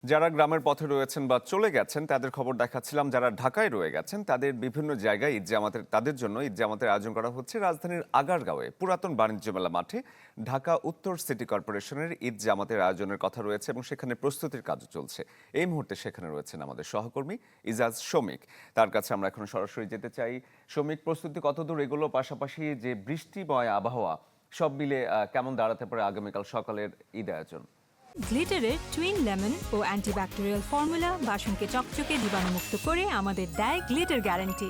যারা গ্রামের পথে রয়েছেন বা চলে গেছেন তাদের খবর দেখাচ্ছিলাম। যারা ঢাকায় রয়ে গেছেন তাদের বিভিন্ন জায়গায় ঈদ জামাতের তাদের জন্য ঈদ জামাতের আয়োজন করা হচ্ছে রাজধানীর আগারগাঁওয়ে পুরাতন বাণিজ্য মেলা মাঠে। ঢাকা উত্তর সিটি কর্পোরেশনের ঈদ জামাতের আয়োজনের কথা রয়েছে এবং সেখানে প্রস্তুতির কাজও চলছে। এই মুহূর্তে সেখানে রয়েছেন আমাদের সহকর্মী ইজাজ শমিক। তার কাছে আমরা এখন সরাসরি যেতে চাই। শমিক, প্রস্তুতি কতদূর এগুলো, পাশাপাশি যে বৃষ্টিময় আবহাওয়া সব মিলে কেমন দাঁড়াতে পারে আগামীকাল সকালের ঈদ আয়োজন? গ্লিটারের টুইন লেমন ও অ্যান্টিব্যাকটেরিয়াল ফর্মুলা বাসনকে চকচকে জীবাণুমুক্ত করে আমাদের দেয় গ্লিটার গ্যারান্টি।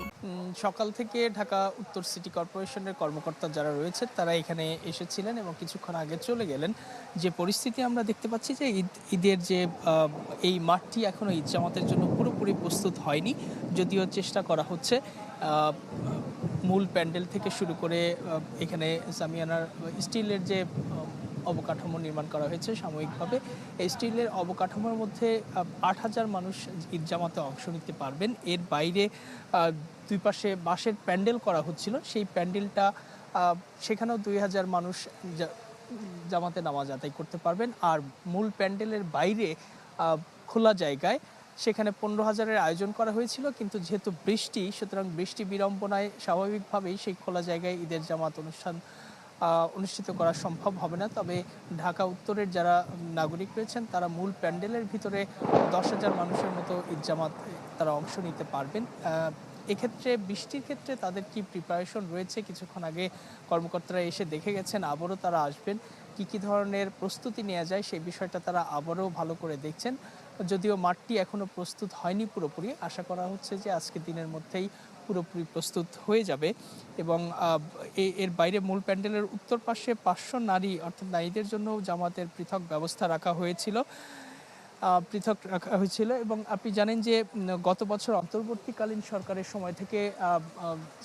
সকাল থেকে ঢাকা উত্তর সিটি কর্পোরেশনের কর্মকর্তা যারা রয়েছে তারা এখানে এসেছিলেন এবং কিছুক্ষণ আগে চলে গেলেন। যে পরিস্থিতি আমরা দেখতে পাচ্ছি যে ঈদের যে এই মাঠটি এখনও ঈদ জামাতের জন্য পুরোপুরি প্রস্তুত হয়নি, যদিও চেষ্টা করা হচ্ছে। মূল প্যান্ডেল থেকে শুরু করে এখানে জামিয়ানার স্টিলের যে অবকাঠামো নির্মাণ করা হয়েছে সাময়িকভাবে, এই স্টিলের অবকাঠামোর মধ্যে ৮,০০০ মানুষ ঈদ জামাতে অংশ নিতে পারবেন। এর বাইরে দুই পাশে বাঁশের প্যান্ডেল করা হচ্ছিল, সেই প্যান্ডেলটা সেখানেও ২,০০০ মানুষ জামাতে নামাজ আদায় করতে পারবেন। আর মূল প্যান্ডেলের বাইরে খোলা জায়গায় সেখানে ১৫,০০০-এর আয়োজন করা হয়েছিল, কিন্তু যেহেতু বৃষ্টি, সুতরাং বৃষ্টি বিড়ম্বনায় স্বাভাবিকভাবেই সেই খোলা জায়গায় ঈদের জামাত অনুষ্ঠিত করা সম্ভব হবে না। তবে ঢাকা উত্তরের যারা নাগরিক রয়েছেন তারা মূল প্যান্ডেলের ভিতরে ১০,০০০ মানুষের মতো ঈদ জামাত তারা অংশ নিতে পারবেন। এক্ষেত্রে বৃষ্টির ক্ষেত্রে তাদের কি প্রিপারেশন রয়েছে, কিছুক্ষণ আগে কর্মকর্তারা এসে দেখে গেছেন, আবারও তারা আসবেন। কি ধরনের প্রস্তুতি নেওয়া যায় সেই বিষয়টা তারা আবারও ভালো করে দেখছেন। যদিও মাঠটি এখনও প্রস্তুত হয়নি পুরোপুরি, আশা করা হচ্ছে যে আজকের দিনের মধ্যেই পুরোপুরি প্রস্তুত হয়ে যাবে। এবং এর বাইরে মূল প্যান্ডেলের উত্তর পাশে ৫০০ নারী, অর্থাৎ নারীদের জন্য জামাতের পৃথক ব্যবস্থা রাখা হয়েছিল। এবং আপনি জানেন যে গত বছর অন্তর্বর্তীকালীন সরকারের সময় থেকে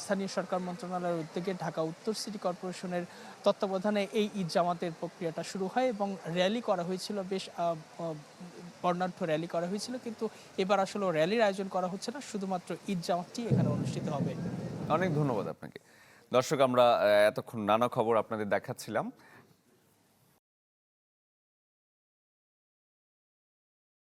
স্থানীয় সরকার মন্ত্রণালয়ের উদ্যোগে ঢাকা উত্তর সিটি কর্পোরেশনের তত্ত্বাবধানে এই ঈদ জামাতের প্রক্রিয়াটা শুরু হয় এবং র্যালি করা হয়েছিল, বেশ বর্ণাঢ্য র্যালি করা হয়েছিল। কিন্তু এবার আসলে র্যালির আয়োজন করা হচ্ছে না, শুধুমাত্র ঈদ জামাতটি এখানে অনুষ্ঠিত হবে। অনেক ধন্যবাদ আপনাকে। দর্শক, আমরা এতক্ষণ নানা খবর আপনাদের দেখাচ্ছিলাম।